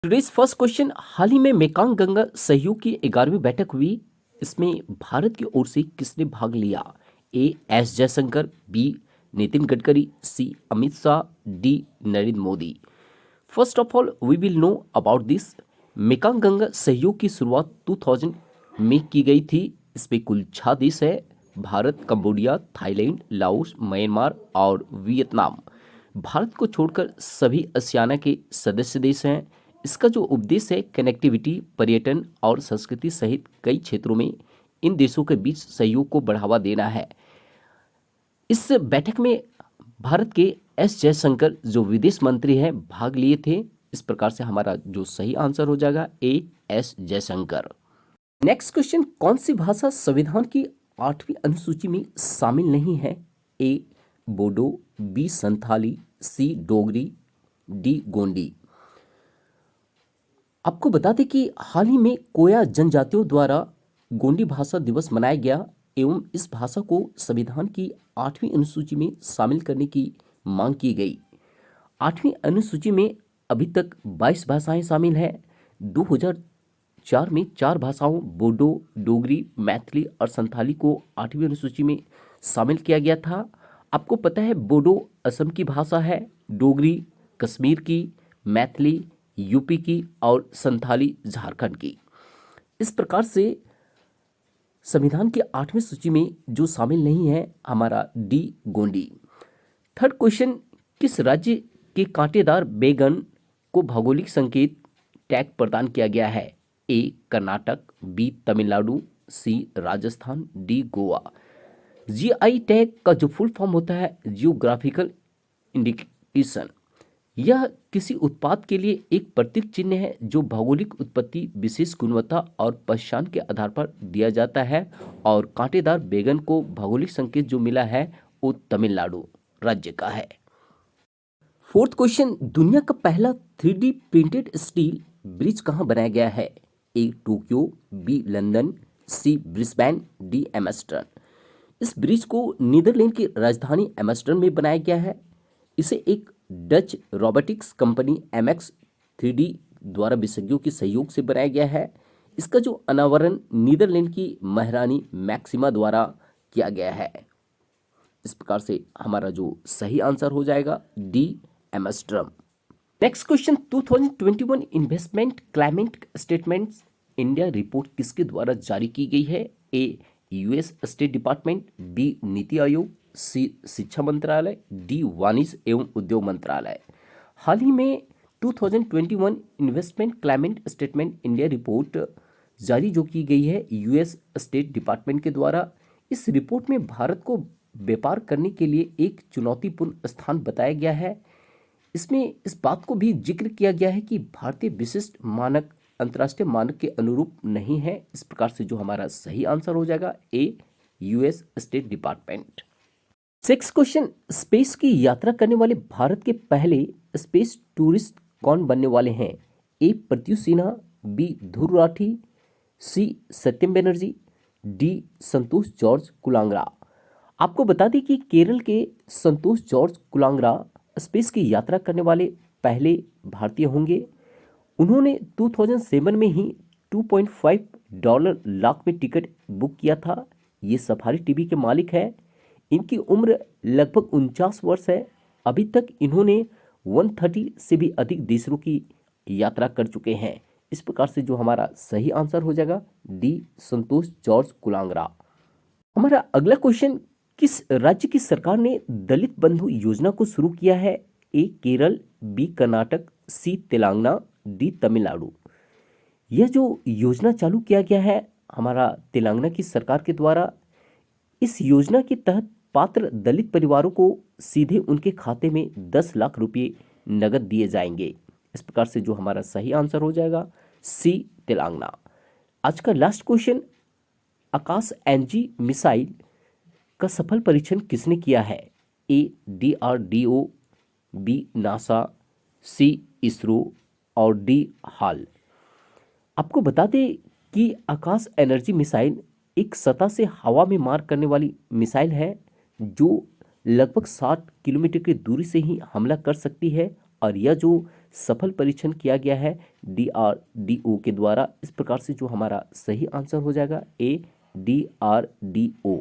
Today's first question, हाल ही में Mekong Ganga सहयोग की 11वीं बैठक हुई। इसमें भारत की ओर से किसने भाग लिया? A S Jaishankar, B Nitin Gadkari, C Amit Shah, D Narendra Modi. First of all we will know about this. Mekong Ganga सहयोग की शुरुआत 2000 में की गई थी। इसमें कुल 6 देश है: Bharat, Cambodia, Thailand, Laos, Myanmar और वियतनाम। भारत को छोड़कर सभी आसियाना के सदस्य देश हैं। इसका जो उद्देश्य है, कनेक्टिविटी, पर्यटन और संस्कृति सहित कई क्षेत्रों में इन देशों के बीच सहयोग को बढ़ावा देना है। इस बैठक में भारत के एस जयशंकर जो विदेश मंत्री हैं भाग लिए थे। इस प्रकार से हमारा जो सही आंसर हो जाएगा ए एस जयशंकर। नेक्स्ट क्वेश्चन, कौन सी भाषा संविधान की 8वीं अनुसूची में शामिल नहीं है? ए बोडो, बी संथाली, सी डोगरी, डी गोंडी। आपको बता दें कि हाल ही में कोया जनजातियों द्वारा गोंडी भाषा दिवस मनाया गया एवं इस भाषा को संविधान की 8वीं अनुसूची में शामिल करने की मांग की गई। 8वीं अनुसूची में अभी तक 22 भाषाएं शामिल हैं। 2004 में 4 भाषाओं बोडो, डोगरी, मैथिली और संथाली को 8वीं अनुसूची में शामिल किया गया था। आपको पता है बोडो असम की भाषा है, डोगरी कश्मीर की, मैथिली यूपी की और संथाली झारखंड की। इस प्रकार से संविधान की 8वीं सूची में जो शामिल नहीं है हमारा डी गोंडी। थर्ड क्वेश्चन, किस राज्य के कांटेदार बैगन को भौगोलिक संकेत टैग प्रदान किया गया है? A Karnataka, B Tamil Nadu, C Rajasthan, D Goa. GI tag का जो फुल फॉर्म होता है जियोग्राफिकल इंडिकेशन। यह किसी उत्पाद के लिए एक प्रतीक चिन्ह है जो भौगोलिक उत्पत्ति, विशेष गुणवत्ता और पहचान के आधार पर दिया जाता है। और कांटेदार बैगन को भौगोलिक संकेत जो मिला है वो तमिलनाडु राज्य का है। फोर्थ क्वेश्चन, दुनिया का पहला 3D प्रिंटेड स्टील ब्रिज कहाँ बनाया गया है? ए टोक्यो, बी लंदन, सी ब्रिस्बेन, डी एम्स्टर्डम। इस ब्रिज को नीदरलैंड की राजधानी एम्स्टर्डम में बनाया गया है। इसे एक Dutch robotics company MX 3D द्वारा विशेषज्ञों के सहयोग से बनाया गया है। इसका जो अनावरण नीदरलैंड की महारानी मैक्सिमा द्वारा किया गया है। इस प्रकार से हमारा जो सही आंसर हो जाएगा D Amsterdam. Next question, 2021 investment climate statements India report किसके द्वारा जारी की गई है? ए US State department, B NITI Aayog, सी शिक्षा मंत्रालय, डी वाणिज्य एवं उद्योग मंत्रालय। हाल ही में 2021 investment climate statement India report जारी जो की गई है यूएस स्टेट डिपार्टमेंट के द्वारा। इस रिपोर्ट में भारत को व्यापार करने के लिए एक चुनौतीपूर्ण स्थान बताया गया है। इसमें इस बात को भी जिक्र किया गया है कि भारतीय विशिष्ट मानक अंतर्राष्ट्रीय मानक के अनुरूप नहीं है। इस प्रकार से जो हमारा सही आंसर हो जाएगा A US State Department. Six question, space की यात्रा करने वाले भारत के पहले स्पेस टूरिस्ट कौन बनने वाले हैं? ए प्रत्युष सिन्हा, बी ध्रुव राठी, सी सत्यम बनर्जी, डी संतोष जॉर्ज कुलांगरा। आपको बता दें कि केरल के संतोष जॉर्ज कुलांगरा स्पेस की यात्रा करने वाले पहले भारतीय होंगे। उन्होंने 2007 में ही $2.5 लाख में टिकट बुक किया था। ये सफारी टीवी के मालिक हैं। इनकी उम्र लगभग 49 वर्ष है। अभी तक इन्होंने 130 से भी अधिक देशों की यात्रा कर चुके हैं। इस प्रकार से जो हमारा सही आंसर हो जाएगा डी संतोष जॉर्ज कुलांगरा। हमारा अगला क्वेश्चन, किस राज्य की सरकार ने दलित बंधु योजना को शुरू किया है? ए केरल, बी कर्नाटक, सी तेलंगाना, डी तमिलनाडु। यह जो योजना चालू किया गया है हमारा तेलंगाना की सरकार के द्वारा। इस योजना के तहत पात्र दलित परिवारों को सीधे उनके खाते में 10 लाख रुपए नगद दिए जाएंगे। इस प्रकार से जो हमारा सही आंसर हो जाएगा सी तेलंगाना। आज का लास्ट क्वेश्चन, आकाश एनजी मिसाइल का सफल परीक्षण किसने किया है? ए DRDO, बी नासा, सी इसरो और डी हाल। आपको बता दें कि आकाश एनर्जी मिसाइल एक सतह से हवा में मार करने वाली मिसाइल है जो लगभग 60 किलोमीटर की दूरी से ही हमला कर सकती है। और यह जो सफल परीक्षण किया गया है DRDO के द्वारा। इस प्रकार से जो हमारा सही आंसर हो जाएगा ए DRDO।